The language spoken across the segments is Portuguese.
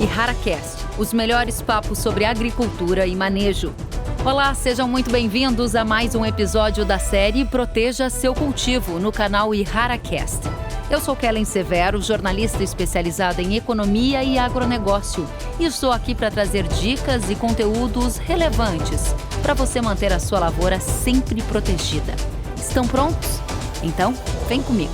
e HaraCast, os melhores papos sobre agricultura e manejo. Olá, sejam muito bem-vindos a mais um episódio da série Proteja Seu Cultivo no canal HaraCast. Eu sou Kellen Severo, jornalista especializada em economia e agronegócio, e estou aqui para trazer dicas e conteúdos relevantes para você manter a sua lavoura sempre protegida. Estão prontos? Então, vem comigo.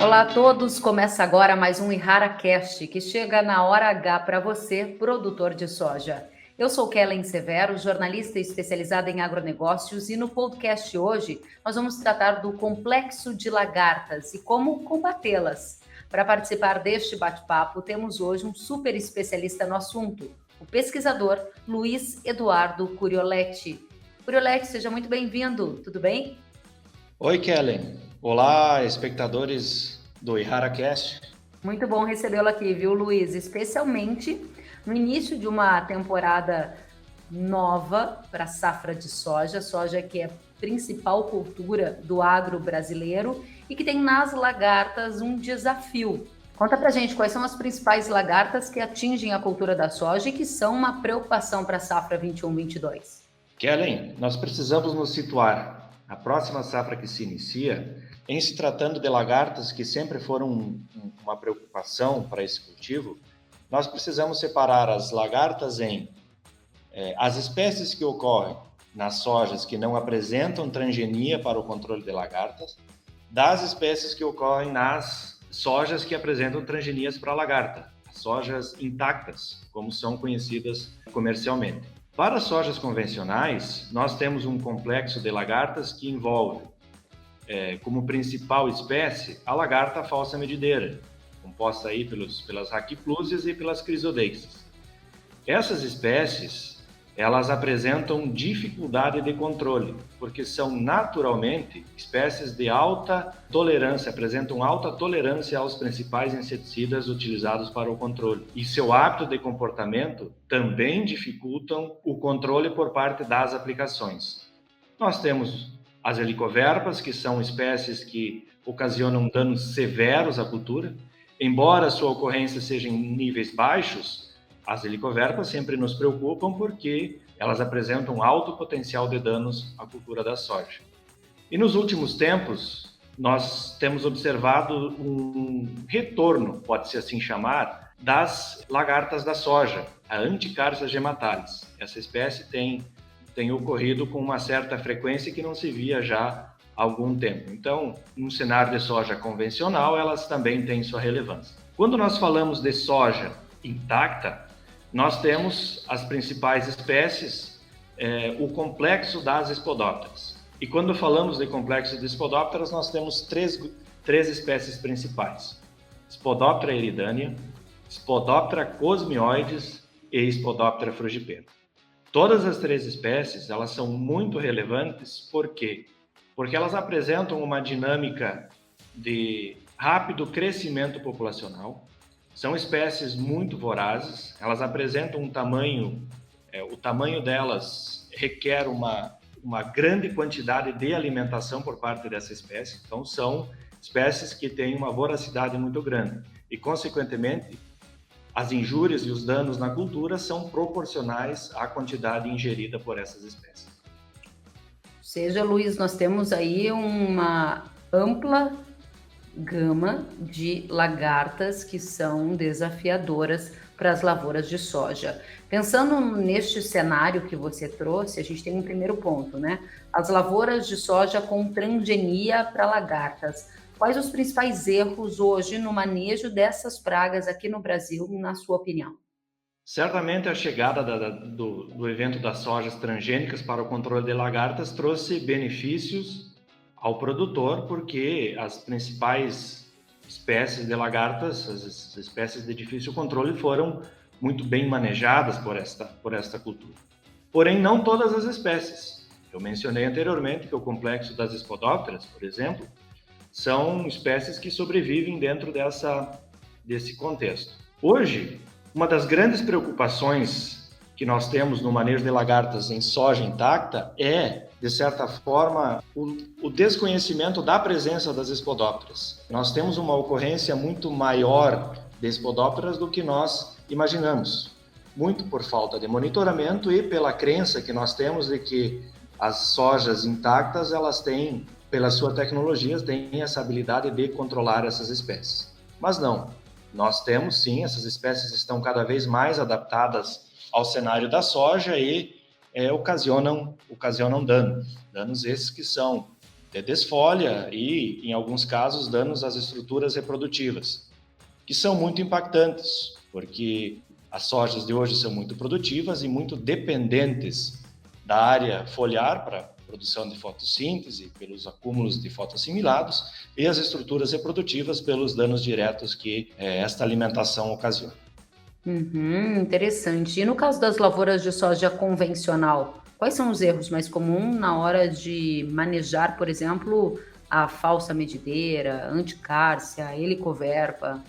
Olá a todos, começa agora mais um HaraCast, que chega na hora H para você, produtor de soja. Eu sou Kellen Severo, jornalista especializada em agronegócios, e no podcast hoje nós vamos tratar do complexo de lagartas e como combatê-las. Para participar deste bate-papo, temos hoje um super especialista no assunto, o pesquisador Luiz Eduardo Curioletti. Curioletti, seja muito bem-vindo, tudo bem? Oi, Kellen. Olá, espectadores do HaraCast. Muito bom recebê-lo aqui, viu, Luiz? Especialmente no início de uma temporada nova para a safra de soja, soja que é a principal cultura do agro brasileiro e que tem nas lagartas um desafio. Conta pra gente quais são as principais lagartas que atingem a cultura da soja e que são uma preocupação para a safra 21-22. Kellen, nós precisamos nos situar na próxima safra que se inicia, em se tratando de lagartas que sempre foram uma preocupação para esse cultivo. Nós precisamos separar as lagartas em as espécies que ocorrem nas sojas que não apresentam transgenia para o controle de lagartas, das espécies que ocorrem nas sojas que apresentam transgenias para a lagarta, as sojas intactas, como são conhecidas comercialmente. Para as sojas convencionais, nós temos um complexo de lagartas que envolve, como principal espécie, a lagarta falsa medideira, composta aí pelas raquípluses e pelas crisodeixas. Essas espécies, elas apresentam dificuldade de controle, porque são naturalmente espécies de alta tolerância, apresentam alta tolerância aos principais inseticidas utilizados para o controle. E seu hábito de comportamento também dificultam o controle por parte das aplicações. Nós temos as helicoverpas, que são espécies que ocasionam danos severos à cultura. Embora sua ocorrência seja em níveis baixos, as helicoverpas sempre nos preocupam porque elas apresentam alto potencial de danos à cultura da soja. E nos últimos tempos, nós temos observado um retorno, pode-se assim chamar, das lagartas da soja, a Anticarcia gematalis. Essa espécie tem ocorrido com uma certa frequência que não se via já há algum tempo. Então, no cenário de soja convencional, elas também têm sua relevância. Quando nós falamos de soja intacta, nós temos as principais espécies, o complexo das Spodopteras. E quando falamos de complexo de Spodopteras, nós temos três espécies principais: Spodoptera eridânea, Spodoptera cosmioides e Spodoptera frugipera. Todas as três espécies, elas são muito relevantes, por quê? Porque elas apresentam uma dinâmica de rápido crescimento populacional, são espécies muito vorazes, elas apresentam um tamanho, o tamanho delas requer uma grande quantidade de alimentação por parte dessa espécie, então são espécies que têm uma voracidade muito grande e, consequentemente, as injúrias e os danos na cultura são proporcionais à quantidade ingerida por essas espécies. Ou seja, Luiz, nós temos aí uma ampla gama de lagartas que são desafiadoras para as lavouras de soja. Pensando neste cenário que você trouxe, a gente tem um primeiro ponto, né? As lavouras de soja com transgenia para lagartas. Quais os principais erros hoje no manejo dessas pragas aqui no Brasil, na sua opinião? Certamente a chegada do evento das sojas transgênicas para o controle de lagartas trouxe benefícios ao produtor, porque as principais espécies de lagartas, as espécies de difícil controle, foram muito bem manejadas por esta cultura. Porém, não todas as espécies. Eu mencionei anteriormente que o complexo das Spodopteras, por exemplo, são espécies que sobrevivem dentro desse contexto. Hoje, uma das grandes preocupações que nós temos no manejo de lagartas em soja intacta é de certa forma, o desconhecimento da presença das espodópteras. Nós temos uma ocorrência muito maior de espodópteras do que nós imaginamos, muito por falta de monitoramento e pela crença que nós temos de que as sojas intactas, elas têm, pela sua tecnologia, têm essa habilidade de controlar essas espécies. Mas não, nós temos sim, essas espécies estão cada vez mais adaptadas ao cenário da soja e ocasionam danos esses que são de desfolha e, em alguns casos, danos às estruturas reprodutivas, que são muito impactantes, porque as sojas de hoje são muito produtivas e muito dependentes da área foliar para produção de fotossíntese, pelos acúmulos de fotoassimilados, e as estruturas reprodutivas pelos danos diretos que esta alimentação ocasiona. Interessante. E no caso das lavouras de soja convencional, quais são os erros mais comuns na hora de manejar, por exemplo, a falsa medideira, anticárcia, helicoverpa?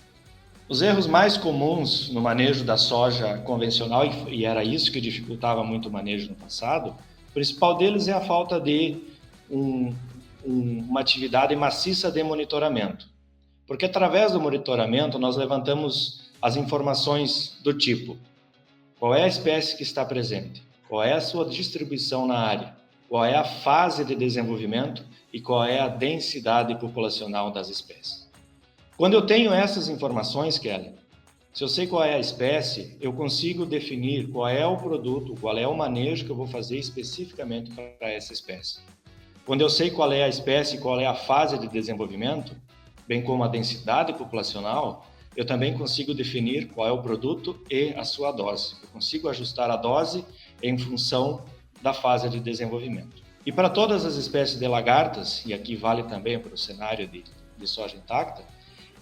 Os erros mais comuns no manejo da soja convencional, e era isso que dificultava muito o manejo no passado, o principal deles é a falta de uma atividade maciça de monitoramento. Porque através do monitoramento nós levantamos as informações do tipo: qual é a espécie que está presente, qual é a sua distribuição na área, qual é a fase de desenvolvimento e qual é a densidade populacional das espécies. Quando eu tenho essas informações, Kelly, se eu sei qual é a espécie, eu consigo definir qual é o produto, qual é o manejo que eu vou fazer especificamente para essa espécie. Quando eu sei qual é a espécie e qual é a fase de desenvolvimento, bem como a densidade populacional, eu também consigo definir qual é o produto e a sua dose. Eu consigo ajustar a dose em função da fase de desenvolvimento. E para todas as espécies de lagartas, e aqui vale também para o cenário de soja intacta,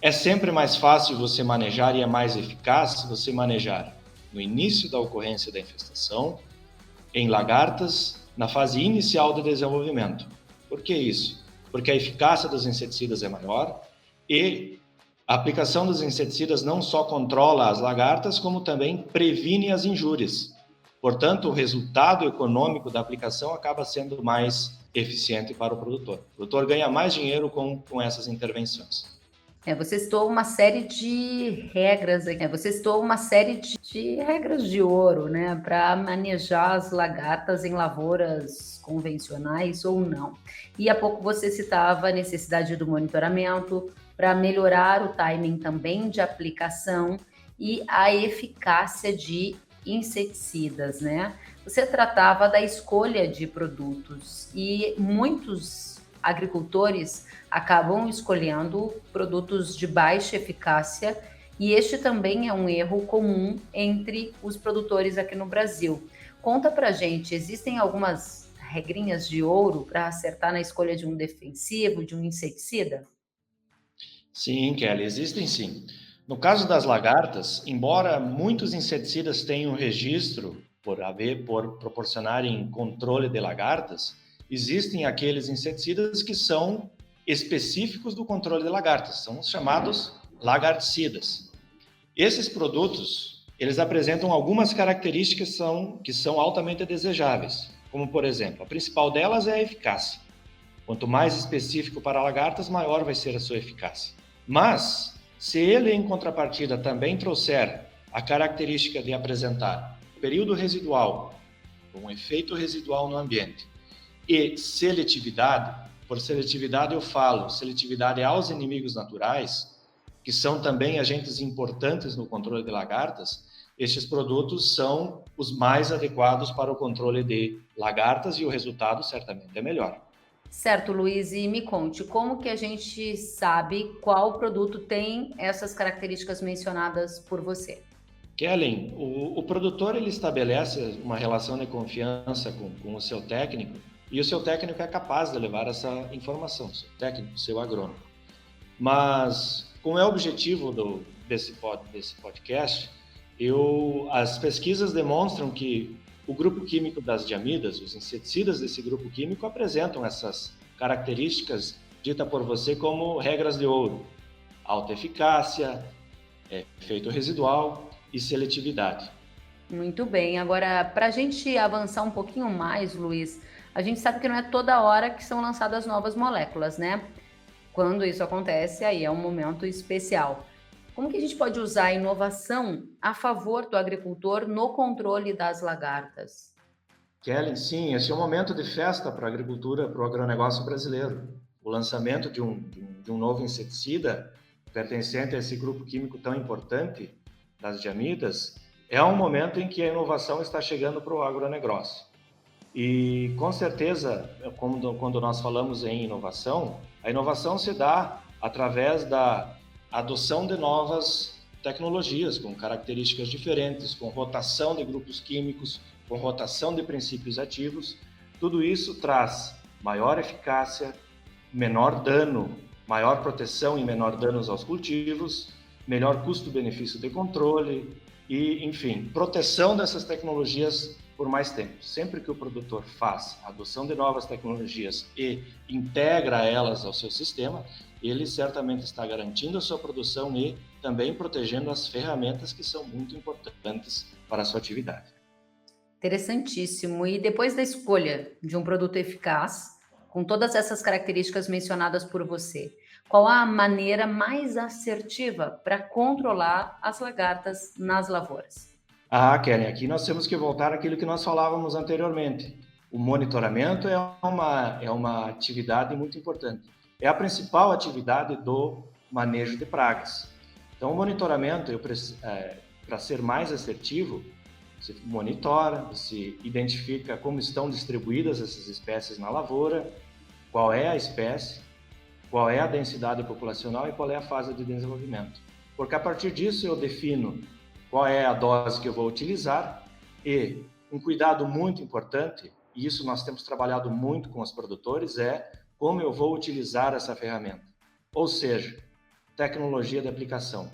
é sempre mais fácil você manejar e é mais eficaz você manejar no início da ocorrência da infestação, em lagartas, na fase inicial do desenvolvimento. Por que isso? Porque a eficácia dos inseticidas é maior e a aplicação dos inseticidas não só controla as lagartas, como também previne as injúrias. Portanto, o resultado econômico da aplicação acaba sendo mais eficiente para o produtor. O produtor ganha mais dinheiro com essas intervenções. Você citou uma série de regras, você citou uma série de regras de ouro, né, para manejar as lagartas em lavouras convencionais ou não. E há pouco você citava a necessidade do monitoramento para melhorar o timing também de aplicação e a eficácia de inseticidas, né? Você tratava da escolha de produtos e muitos agricultores acabam escolhendo produtos de baixa eficácia e este também é um erro comum entre os produtores aqui no Brasil. Conta pra gente, existem algumas regrinhas de ouro para acertar na escolha de um defensivo, de um inseticida? Sim, Kelly, existem sim. No caso das lagartas, embora muitos inseticidas tenham registro por proporcionarem controle de lagartas, existem aqueles inseticidas que são específicos do controle de lagartas, são os chamados lagarticidas. Esses produtos, eles apresentam algumas características que são altamente desejáveis, como por exemplo, a principal delas é a eficácia. Quanto mais específico para lagartas, maior vai ser a sua eficácia. Mas, se ele em contrapartida também trouxer a característica de apresentar período residual, um efeito residual no ambiente, e seletividade, por seletividade eu falo seletividade aos inimigos naturais, que são também agentes importantes no controle de lagartas, estes produtos são os mais adequados para o controle de lagartas e o resultado certamente é melhor. Certo, Luiz, e me conte, como que a gente sabe qual produto tem essas características mencionadas por você? Kellen, o produtor ele estabelece uma relação de confiança com o seu técnico e o seu técnico é capaz de levar essa informação, seu técnico, seu agrônomo. Mas, como é o objetivo desse podcast, as pesquisas demonstram que o grupo químico das diamidas, os inseticidas desse grupo químico, apresentam essas características ditas por você como regras de ouro: alta eficácia, efeito residual e seletividade. Muito bem. Agora, para a gente avançar um pouquinho mais, Luiz, a gente sabe que não é toda hora que são lançadas novas moléculas, né? Quando isso acontece, aí é um momento especial. Como que a gente pode usar a inovação a favor do agricultor no controle das lagartas? Kellen, sim, esse é um momento de festa para a agricultura, para o agronegócio brasileiro. O lançamento de um novo inseticida pertencente a esse grupo químico tão importante das diamidas é um momento em que a inovação está chegando para o agronegócio. E, com certeza, quando nós falamos em inovação, a inovação se dá através da adoção de novas tecnologias com características diferentes, com rotação de grupos químicos, com rotação de princípios ativos. Tudo isso traz maior eficácia, menor dano, maior proteção e menor danos aos cultivos, melhor custo-benefício de controle e, enfim, proteção dessas tecnologias por mais tempo. Sempre que o produtor faz a adoção de novas tecnologias e integra elas ao seu sistema, ele certamente está garantindo a sua produção e também protegendo as ferramentas que são muito importantes para a sua atividade. Interessantíssimo. E depois da escolha de um produto eficaz, com todas essas características mencionadas por você, qual a maneira mais assertiva para controlar as lagartas nas lavouras? Kellen, aqui nós temos que voltar àquilo que nós falávamos anteriormente. O monitoramento é uma atividade muito importante. É a principal atividade do manejo de pragas. Então, o monitoramento, para ser mais assertivo, se monitora, se identifica como estão distribuídas essas espécies na lavoura, qual é a espécie, qual é a densidade populacional e qual é a fase de desenvolvimento. Porque a partir disso eu defino qual é a dose que eu vou utilizar e um cuidado muito importante, e isso nós temos trabalhado muito com os produtores, é como eu vou utilizar essa ferramenta. Ou seja, tecnologia de aplicação.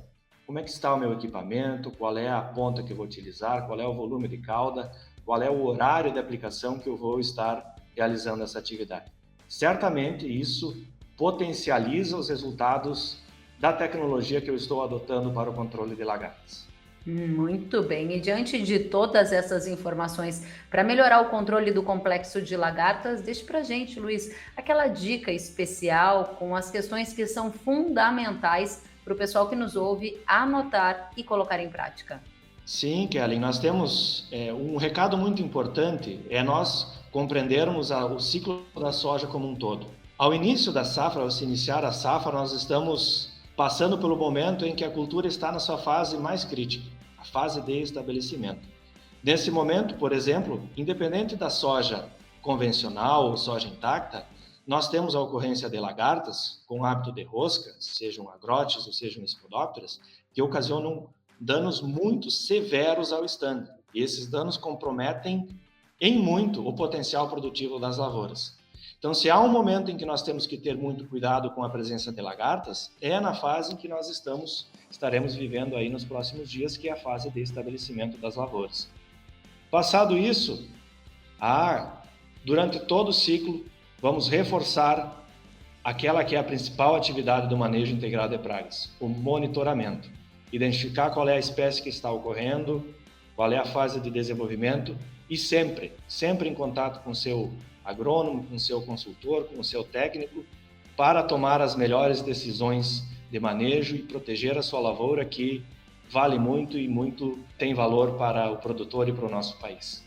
Como é que está o meu equipamento, qual é a ponta que eu vou utilizar, qual é o volume de cauda, qual é o horário de aplicação que eu vou estar realizando essa atividade. Certamente isso potencializa os resultados da tecnologia que eu estou adotando para o controle de lagartas. Muito bem. E diante de todas essas informações, para melhorar o controle do complexo de lagartas, deixe para a gente, Luiz, aquela dica especial com as questões que são fundamentais para o pessoal que nos ouve anotar e colocar em prática. Sim, Kellen, nós temos um recado muito importante, é nós compreendermos o ciclo da soja como um todo. Ao início da safra, ao se iniciar a safra, nós estamos passando pelo momento em que a cultura está na sua fase mais crítica, a fase de estabelecimento. Nesse momento, por exemplo, independente da soja convencional ou soja intacta, nós temos a ocorrência de lagartas com hábito de rosca, sejam agrotes ou sejam espodópteras, que ocasionam danos muito severos ao estande. E esses danos comprometem em muito o potencial produtivo das lavouras. Então, se há um momento em que nós temos que ter muito cuidado com a presença de lagartas, é na fase em que nós estaremos vivendo aí nos próximos dias, que é a fase de estabelecimento das lavouras. Passado isso, durante todo o ciclo, vamos reforçar aquela que é a principal atividade do manejo integrado de pragas, o monitoramento. Identificar qual é a espécie que está ocorrendo, qual é a fase de desenvolvimento e sempre em contato com o seu agrônomo, com o seu consultor, com o seu técnico, para tomar as melhores decisões de manejo e proteger a sua lavoura, que vale muito e muito tem valor para o produtor e para o nosso país.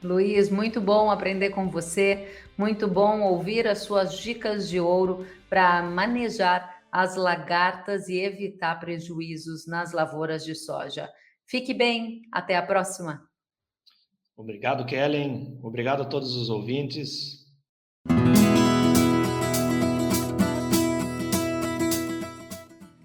Luiz, muito bom aprender com você, muito bom ouvir as suas dicas de ouro para manejar as lagartas e evitar prejuízos nas lavouras de soja. Fique bem, até a próxima. Obrigado, Kellen. Obrigado a todos os ouvintes.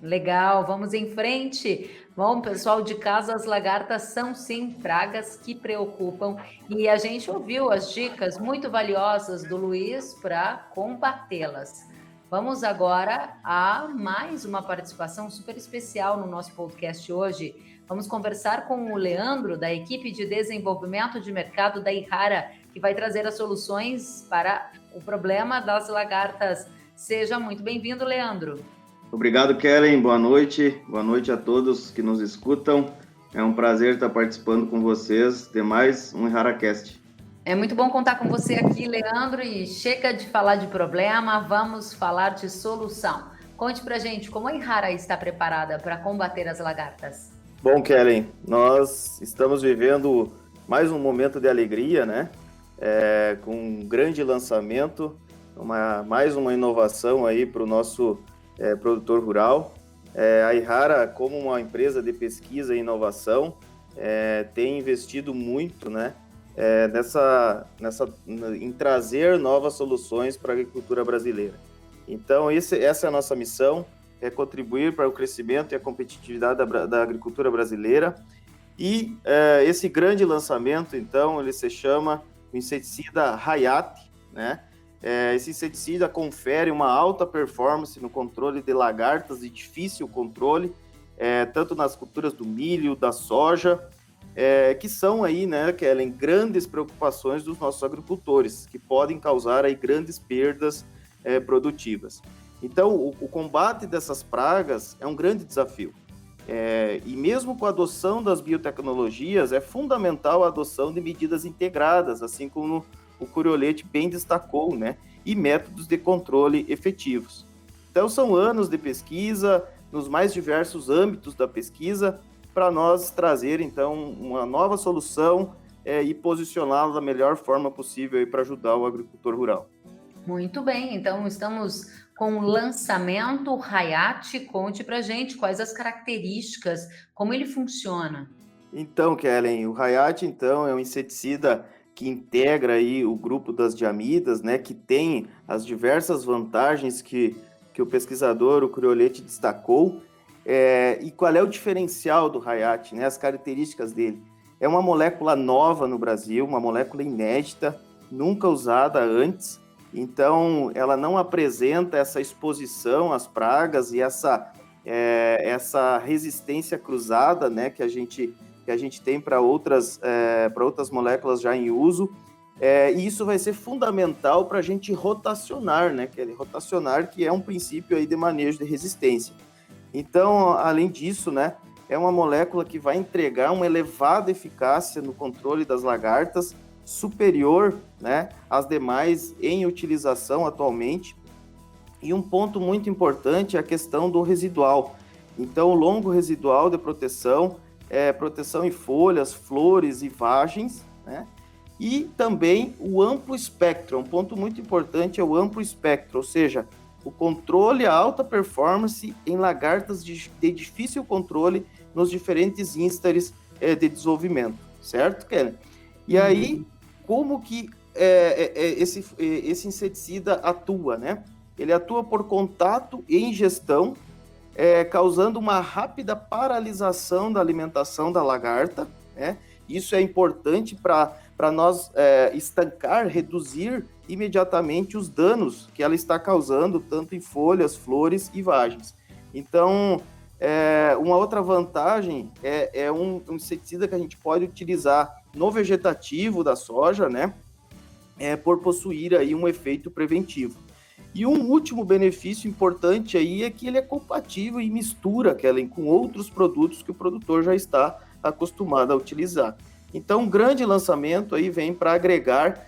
Legal, vamos em frente. Bom, pessoal de casa, as lagartas são sim pragas que preocupam e a gente ouviu as dicas muito valiosas do Luiz para combatê-las. Vamos agora a mais uma participação super especial no nosso podcast hoje. Vamos conversar com o Leandro, da equipe de desenvolvimento de mercado da Yara, que vai trazer as soluções para o problema das lagartas. Seja muito bem-vindo, Leandro. Obrigado, Kellen. Boa noite a todos que nos escutam. É um prazer estar participando com vocês de mais um YaraCast. É muito bom contar com você aqui, Leandro, e chega de falar de problema, vamos falar de solução. Conte pra gente como a Ihara está preparada para combater as lagartas. Bom, Kellen, nós estamos vivendo mais um momento de alegria, né? Com um grande lançamento, mais uma inovação aí para o nosso produtor rural. A Ihara, como uma empresa de pesquisa e inovação, tem investido muito, né? Em trazer novas soluções para a agricultura brasileira. Então, essa é a nossa missão, é contribuir para o crescimento e a competitividade da agricultura brasileira. E esse grande lançamento, então, ele se chama o inseticida Hayat, né? Esse inseticida confere uma alta performance no controle de lagartas de difícil controle, tanto nas culturas do milho, da soja, que são aí, né, Kellen, grandes preocupações dos nossos agricultores, que podem causar aí grandes perdas produtivas. Então, o combate dessas pragas é um grande desafio. E mesmo com a adoção das biotecnologias, é fundamental a adoção de medidas integradas, assim como o Curiolete bem destacou, né, e métodos de controle efetivos. Então, são anos de pesquisa nos mais diversos âmbitos da pesquisa, para nós trazer, então, uma nova solução e posicioná-la da melhor forma possível para ajudar o agricultor rural. Muito bem, então estamos com o lançamento Hayat. Conte para gente quais as características, como ele funciona. Então, Kellen, o Hayat, então, é um inseticida que integra aí o grupo das diamidas, né, que tem as diversas vantagens que o pesquisador, o Curiolete, destacou. E qual é o diferencial do Hayat, né, as características dele? É uma molécula nova no Brasil, uma molécula inédita, nunca usada antes, então ela não apresenta essa exposição às pragas e essa resistência cruzada, né, que a gente tem para outras moléculas já em uso, e isso vai ser fundamental para a gente rotacionar, né, que é um princípio aí de manejo de resistência. Então, além disso, né, é uma molécula que vai entregar uma elevada eficácia no controle das lagartas, superior, né, às demais em utilização atualmente. E um ponto muito importante é a questão do residual. Então, o longo residual de proteção, proteção em folhas, flores e vagens, né? E também o amplo espectro. Um ponto muito importante é o amplo espectro, ou seja, o controle, a alta performance em lagartas de difícil controle nos diferentes instares de desenvolvimento, certo, Kelly? E aí, como que esse inseticida atua, né? Ele atua por contato e ingestão, causando uma rápida paralisação da alimentação da lagarta, né? Isso é importante para nós estancar, reduzir imediatamente os danos que ela está causando, tanto em folhas, flores e vagens. Então, uma outra vantagem é um inseticida que a gente pode utilizar no vegetativo da soja, né? Por possuir aí um efeito preventivo. E um último benefício importante aí é que ele é compatível e mistura, Kellen, com outros produtos que o produtor já está acostumado a utilizar. Então, um grande lançamento aí vem para agregar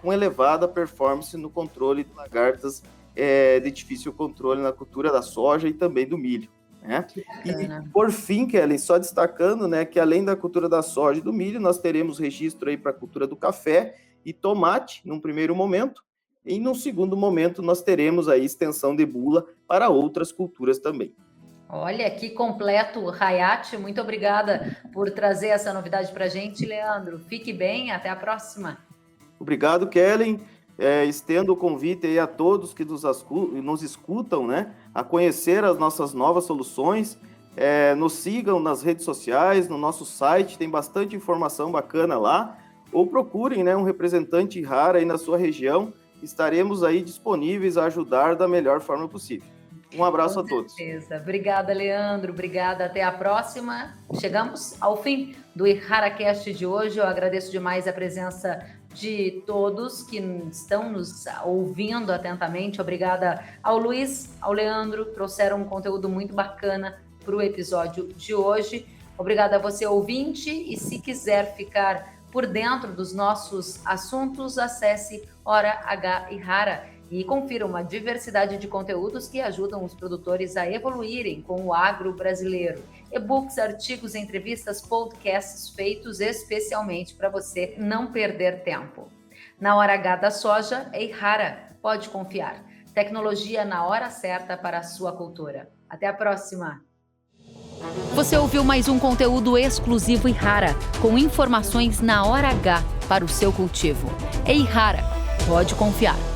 com elevada performance no controle de lagartas de difícil controle na cultura da soja e também do milho, né? E, por fim, Kellen, só destacando, né, que além da cultura da soja e do milho, nós teremos registro aí para a cultura do café e tomate, num primeiro momento, e num segundo momento nós teremos aí extensão de bula para outras culturas também. Olha, que completo, Hayat. Muito obrigada por trazer essa novidade para a gente, Leandro. Fique bem, até a próxima. Obrigado, Kellen. Estendo o convite aí a todos que nos escutam, né, a conhecer as nossas novas soluções. Nos sigam nas redes sociais, no nosso site, tem bastante informação bacana lá. Ou procurem, né, um representante Ihara aí na sua região. Estaremos aí disponíveis a ajudar da melhor forma possível. Um abraço a todos. Com certeza. Obrigada, Leandro. Obrigada. Até a próxima. Chegamos ao fim do IharaCast de hoje. Eu agradeço demais a presença de todos que estão nos ouvindo atentamente. Obrigada ao Luiz, ao Leandro. Trouxeram um conteúdo muito bacana para o episódio de hoje. Obrigada a você, ouvinte. E se quiser ficar Por dentro dos nossos assuntos, acesse Hora H Ihara e confira uma diversidade de conteúdos que ajudam os produtores a evoluírem com o agro brasileiro. E-books, artigos, entrevistas, podcasts feitos especialmente para você não perder tempo. Na Hora H da soja, é Ihara, pode confiar. Tecnologia na hora certa para a sua cultura. Até a próxima! Você ouviu mais um conteúdo exclusivo Ihara, com informações na hora H para o seu cultivo. É Ihara, pode confiar.